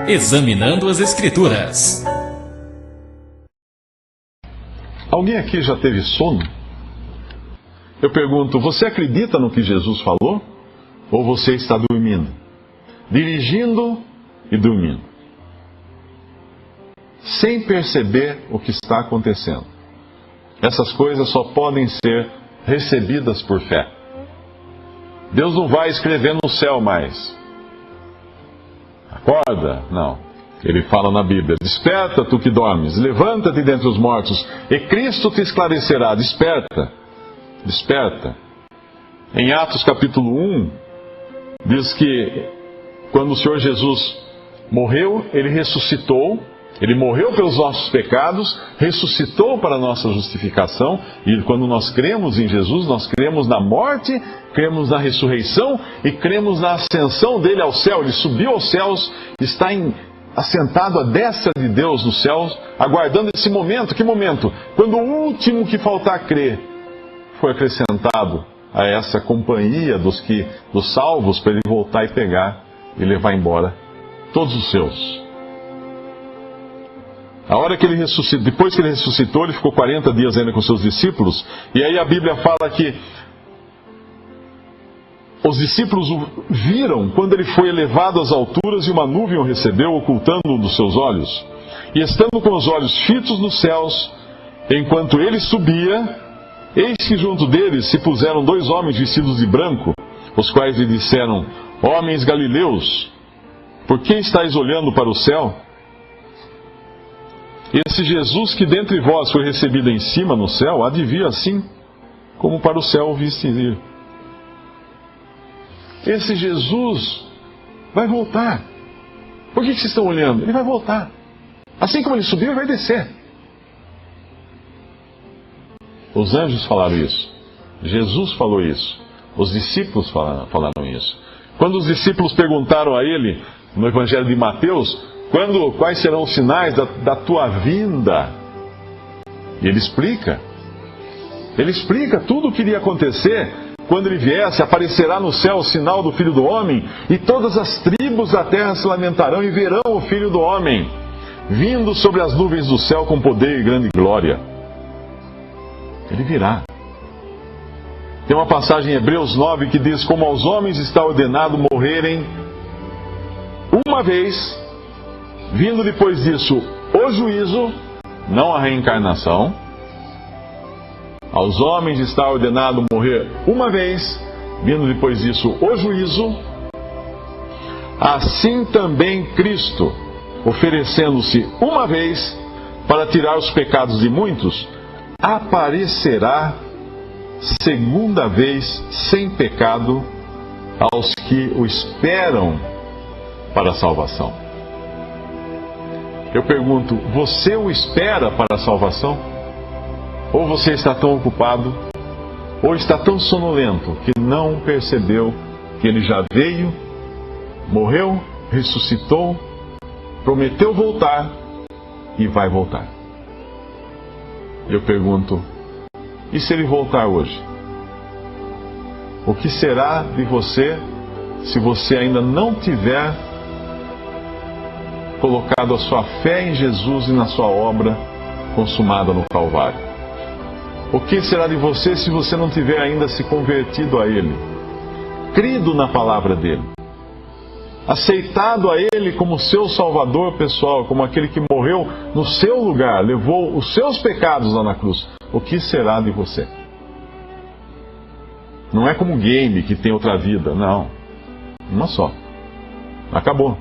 Examinando as Escrituras. Alguém aqui já teve sono? Eu pergunto, você acredita no que Jesus falou? Ou você está dormindo? Dirigindo e dormindo. Sem perceber o que está acontecendo. Essas coisas só podem ser recebidas por fé. Deus não vai escrever no céu mais. Acorda? Não. Ele fala na Bíblia, desperta tu que dormes, levanta-te dentre os mortos, e Cristo te esclarecerá. Desperta, desperta. Em Atos capítulo 1, diz que quando o Senhor Jesus morreu, Ele ressuscitou. Ele morreu pelos nossos pecados, ressuscitou para a nossa justificação, e quando nós cremos em Jesus, nós cremos na morte, cremos na ressurreição e cremos na ascensão dele ao céu. Ele subiu aos céus, está assentado à destra de Deus nos céus, aguardando esse momento. Que momento? Quando o último que faltar crer foi acrescentado a essa companhia dos salvos, para ele voltar e pegar e levar embora todos os seus. A hora que ele ressuscitou, depois que ele ressuscitou, ele ficou 40 dias ainda com seus discípulos, e aí a Bíblia fala que os discípulos o viram quando ele foi elevado às alturas e uma nuvem o recebeu, ocultando-o dos seus olhos. E estando com os olhos fitos nos céus, enquanto ele subia, eis que junto deles se puseram 2 homens vestidos de branco, os quais lhe disseram, homens galileus, por que estáis olhando para o céu? Esse Jesus que dentre vós foi recebido em cima no céu, há de vir assim, como para o céu o viste ir. Esse Jesus vai voltar. Por que vocês estão olhando? Ele vai voltar. Assim como ele subiu, ele vai descer. Os anjos falaram isso. Jesus falou isso. Os discípulos falaram isso. Quando os discípulos perguntaram a ele, no Evangelho de Mateus, quais serão os sinais da tua vinda? E ele explica. Ele explica tudo o que iria acontecer quando ele viesse. Aparecerá no céu o sinal do Filho do Homem, e todas as tribos da terra se lamentarão e verão o Filho do Homem, vindo sobre as nuvens do céu com poder e grande glória. Ele virá. Tem uma passagem em Hebreus 9 que diz, como aos homens está ordenado morrerem uma vez, vindo depois disso o juízo, não a reencarnação. Aos homens está ordenado morrer uma vez, vindo depois disso o juízo. Assim também Cristo, oferecendo-se uma vez para tirar os pecados de muitos, aparecerá segunda vez sem pecado aos que o esperam para a salvação. Eu pergunto, você o espera para a salvação? Ou você está tão ocupado, ou está tão sonolento, que não percebeu que ele já veio, morreu, ressuscitou, prometeu voltar e vai voltar? Eu pergunto, e se ele voltar hoje? O que será de você se você ainda não tiver colocado a sua fé em Jesus e na sua obra consumada no Calvário? O que será de você se você não tiver ainda se convertido a Ele, crido na palavra dEle, aceitado a Ele como seu Salvador pessoal, como aquele que morreu no seu lugar, levou os seus pecados lá na cruz? O que será de você? Não é como um game que tem outra vida, não. Uma só. Acabou.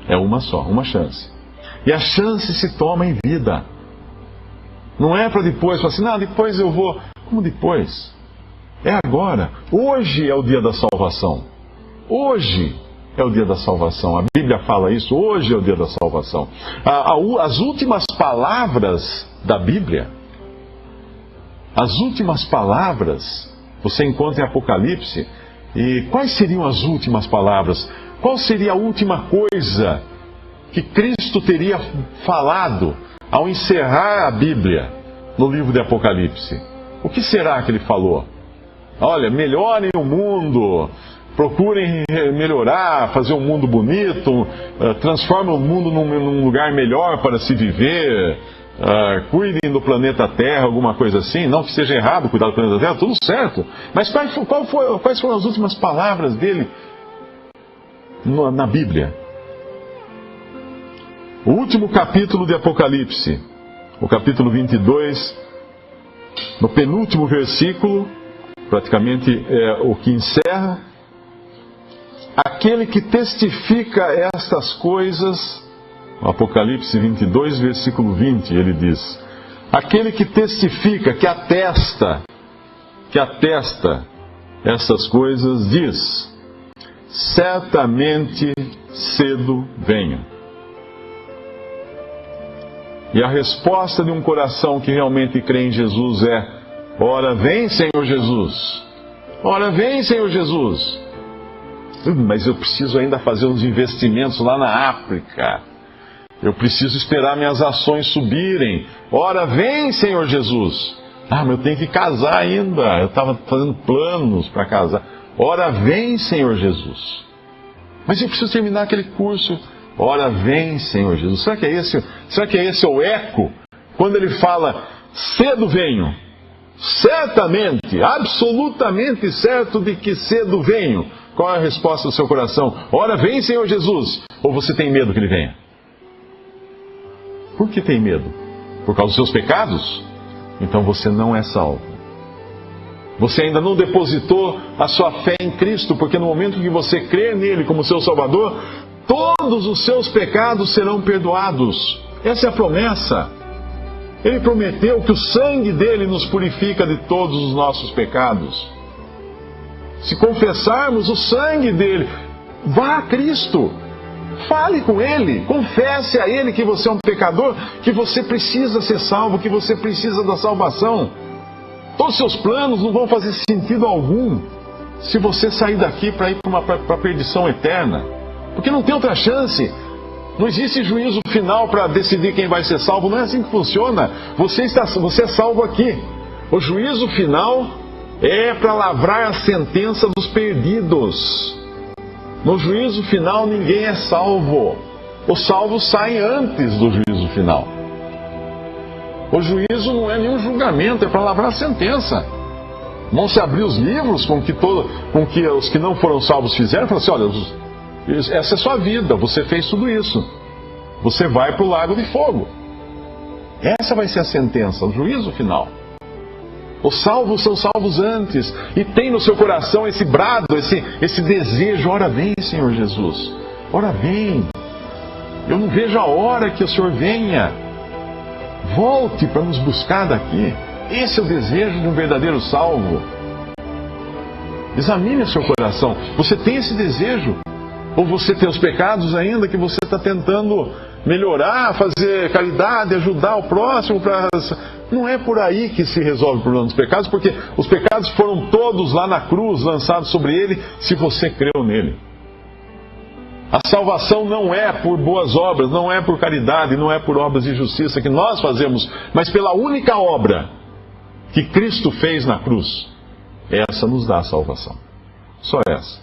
É uma só, uma chance. E a chance se toma em vida. Não é para depois, falar assim, não, depois eu vou. Como depois? É agora. Hoje é o dia da salvação. Hoje é o dia da salvação. A Bíblia fala isso, hoje é o dia da salvação. As últimas palavras da Bíblia, as últimas palavras, você encontra em Apocalipse. E quais seriam as últimas palavras? Qual seria a última coisa que Cristo teria falado ao encerrar a Bíblia no livro de Apocalipse? O que será que ele falou? Olha, melhorem o mundo, procurem melhorar, fazer um mundo bonito, transformem o mundo num lugar melhor para se viver, cuidem do planeta Terra, alguma coisa assim. Não que seja errado cuidar do planeta Terra, tudo certo. Mas quais foram as últimas palavras dele na Bíblia? O último capítulo de Apocalipse, o capítulo 22, no penúltimo versículo, praticamente é o que encerra: aquele que testifica estas coisas, Apocalipse 22, versículo 20, ele diz: aquele que testifica, que atesta essas coisas, diz: certamente cedo venho. E a resposta de um coração que realmente crê em Jesus é: ora vem, Senhor Jesus. Ora vem, Senhor Jesus. Mas eu preciso ainda fazer uns investimentos lá na África. Eu preciso esperar minhas ações subirem. Ora vem, Senhor Jesus. Mas eu tenho que casar ainda. Eu estava fazendo planos para casar. Ora vem, Senhor Jesus. Mas eu preciso terminar aquele curso. Ora vem, Senhor Jesus. Será que é esse o eco? Quando ele fala, cedo venho. Certamente, absolutamente certo de que cedo venho. Qual é a resposta do seu coração? Ora vem, Senhor Jesus. Ou você tem medo que ele venha? Por que tem medo? Por causa dos seus pecados? Então você não é salvo. Você ainda não depositou a sua fé em Cristo, porque no momento que você crer nele como seu Salvador, todos os seus pecados serão perdoados. Essa é a promessa. Ele prometeu que o sangue dele nos purifica de todos os nossos pecados. Se confessarmos o sangue dele, vá a Cristo. Fale com ele, confesse a ele que você é um pecador, que você precisa ser salvo, que você precisa da salvação. Todos os seus planos não vão fazer sentido algum se você sair daqui para ir para a perdição eterna. Porque não tem outra chance. Não existe juízo final para decidir quem vai ser salvo. Não é assim que funciona. Você é salvo aqui. O juízo final é para lavrar a sentença dos perdidos. No juízo final ninguém é salvo. Os salvos saem antes do juízo final. O juízo não é nenhum julgamento, é para lavrar a sentença. Vão se abrir os livros com que os que não foram salvos fizeram, e falar assim: olha, essa é a sua vida, você fez tudo isso. Você vai para o lago de fogo. Essa vai ser a sentença, o juízo final. Os salvos são salvos antes. E tem no seu coração esse brado, esse desejo: ora vem, Senhor Jesus. Ora vem. Eu não vejo a hora que o Senhor venha. Volte para nos buscar daqui. Esse é o desejo de um verdadeiro salvo. Examine o seu coração. Você tem esse desejo? Ou você tem os pecados ainda que você está tentando melhorar, fazer caridade, ajudar o próximo? Não é por aí que se resolve o problema dos pecados, porque os pecados foram todos lá na cruz, lançados sobre ele, se você creu nele. A salvação não é por boas obras, não é por caridade, não é por obras de justiça que nós fazemos, mas pela única obra que Cristo fez na cruz. Essa nos dá a salvação. Só essa.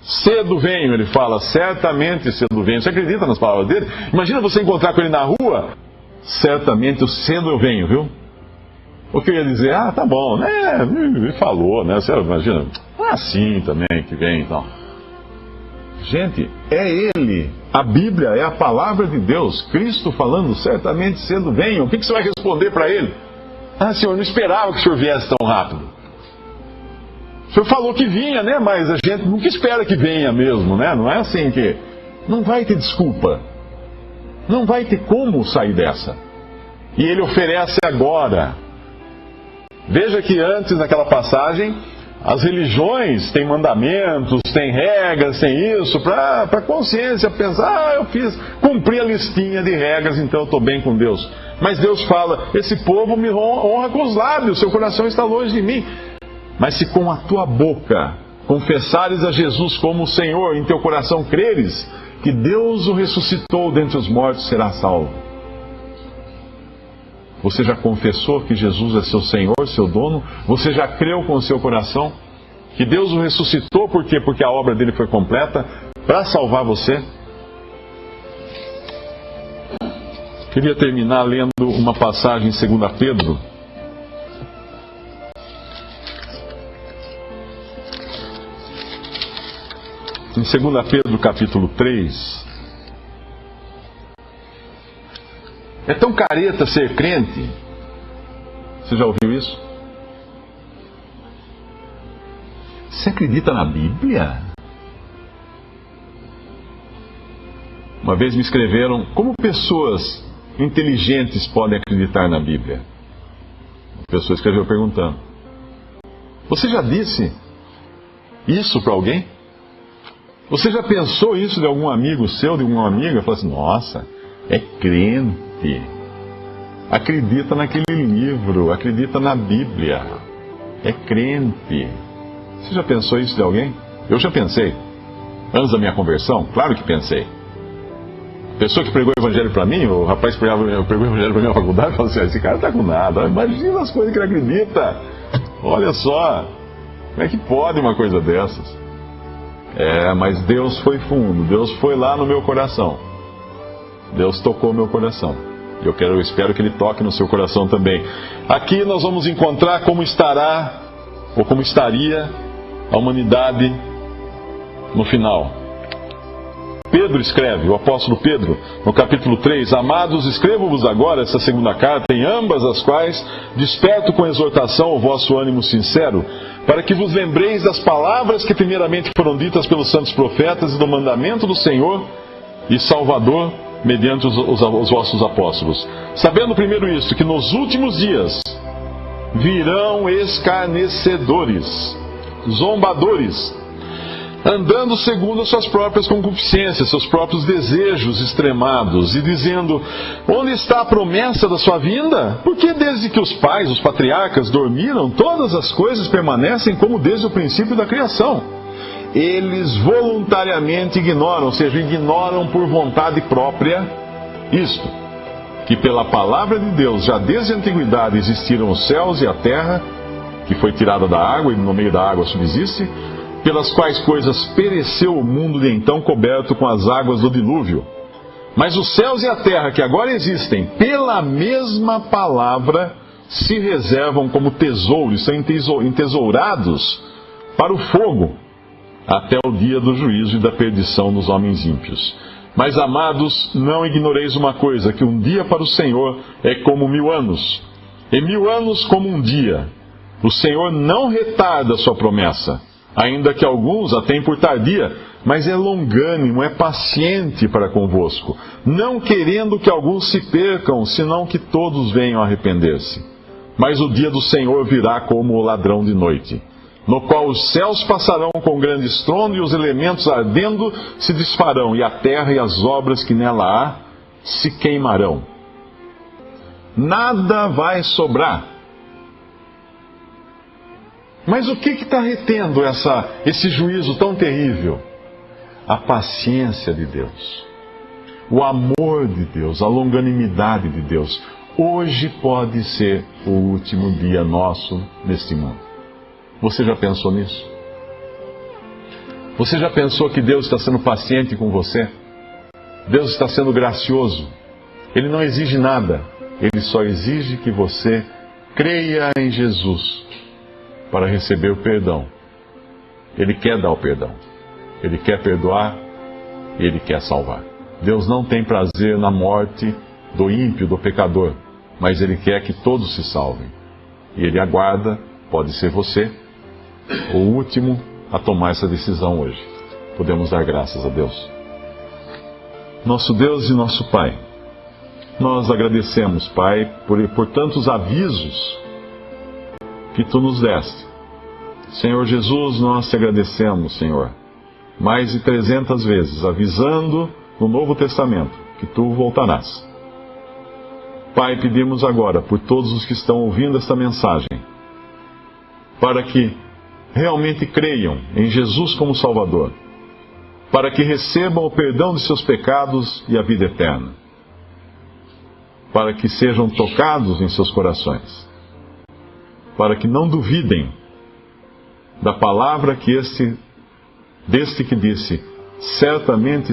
Cedo venho, ele fala, certamente cedo venho. Você acredita nas palavras dele? Imagina você encontrar com ele na rua: certamente cedo eu venho, viu? O que eu ia dizer? Ah, tá bom, né? Ele falou, né? Você imagina, não é assim também que vem, então. Gente, é ele. A Bíblia é a palavra de Deus. Cristo falando, certamente cedo venho. O que você vai responder para ele? Ah, Senhor, não esperava que o Senhor viesse tão rápido. O Senhor falou que vinha, né? Mas a gente nunca espera que venha mesmo, né? Não é assim que... Não vai ter desculpa. Não vai ter como sair dessa. E ele oferece agora. Veja que antes, naquela passagem, as religiões têm mandamentos, têm regras, têm isso, para a consciência pensar: eu cumpri a listinha de regras, então eu estou bem com Deus. Mas Deus fala: esse povo me honra com os lábios, seu coração está longe de mim. Mas se com a tua boca confessares a Jesus como o Senhor, em teu coração creres que Deus o ressuscitou dentre os mortos, serás salvo. Você já confessou que Jesus é seu Senhor, seu dono? Você já creu com o seu coração? Que Deus o ressuscitou, por quê? Porque a obra dele foi completa para salvar você. Queria terminar lendo uma passagem em 2 Pedro. Em 2 Pedro capítulo 3. É tão careta ser crente. Você já ouviu isso? Você acredita na Bíblia? Uma vez me escreveram: como pessoas inteligentes podem acreditar na Bíblia? A pessoa escreveu perguntando: você já disse isso para alguém? Você já pensou isso de algum amigo seu, de alguma amiga? Fala assim: nossa, é crente, acredita naquele livro, acredita na Bíblia, é crente. Você já pensou isso de alguém? Eu já pensei. Antes da minha conversão, claro que pensei. A pessoa que pregou o evangelho para mim, o rapaz que pregou o evangelho para mim na faculdade, falou assim: esse cara tá com nada, imagina as coisas que ele acredita. Olha só, como é que pode uma coisa dessas? Mas Deus foi fundo, Deus foi lá no meu coração. Deus tocou meu coração. Eu espero que Ele toque no seu coração também. Aqui nós vamos encontrar como estará, ou como estaria, a humanidade no final. Pedro escreve, o apóstolo Pedro, no capítulo 3: amados, escrevo-vos agora essa segunda carta, em ambas as quais desperto com exortação o vosso ânimo sincero, para que vos lembreis das palavras que primeiramente foram ditas pelos santos profetas e do mandamento do Senhor e Salvador mediante os vossos apóstolos. Sabendo primeiro isto, que nos últimos dias virão escarnecedores, zombadores, andando segundo as suas próprias concupiscências, seus próprios desejos extremados, e dizendo: onde está a promessa da sua vinda? Porque desde que os pais, os patriarcas, dormiram, todas as coisas permanecem como desde o princípio da criação. Eles voluntariamente ignoram, ou seja, ignoram por vontade própria isto, que pela palavra de Deus já desde a antiguidade existiram os céus e a terra, que foi tirada da água e no meio da água subsiste, pelas quais coisas pereceu o mundo de então coberto com as águas do dilúvio. Mas os céus e a terra que agora existem, pela mesma palavra, se reservam como tesouros, são entesourados para o fogo, até o dia do juízo e da perdição dos homens ímpios. Mas, amados, não ignoreis uma coisa, que um dia para o Senhor é como 1000 anos, e 1000 anos como um dia. O Senhor não retarda a sua promessa, ainda que alguns a tenham por tardia, mas é longânimo, é paciente para convosco, não querendo que alguns se percam, senão que todos venham a arrepender-se. Mas o dia do Senhor virá como o ladrão de noite, no qual os céus passarão com grande estrondo e os elementos ardendo se desfarão, e a terra e as obras que nela há se queimarão. Nada vai sobrar. Mas o que está retendo esse juízo tão terrível? A paciência de Deus, o amor de Deus, a longanimidade de Deus. Hoje pode ser o último dia nosso neste mundo. Você já pensou nisso? Você já pensou que Deus está sendo paciente com você? Deus está sendo gracioso. Ele não exige nada. Ele só exige que você creia em Jesus para receber o perdão. Ele quer dar o perdão. Ele quer perdoar e Ele quer salvar. Deus não tem prazer na morte do ímpio, do pecador, mas Ele quer que todos se salvem. E Ele aguarda, pode ser você, o último a tomar essa decisão hoje. Podemos dar graças a Deus. Nosso Deus e nosso Pai, nós agradecemos, Pai, por tantos avisos que Tu nos deste. Senhor Jesus, nós te agradecemos, Senhor, mais de 300 vezes, avisando no Novo Testamento que Tu voltarás. Pai, pedimos agora por todos os que estão ouvindo esta mensagem, para que realmente creiam em Jesus como Salvador, para que recebam o perdão de seus pecados e a vida eterna, para que sejam tocados em seus corações, para que não duvidem da palavra deste que disse: certamente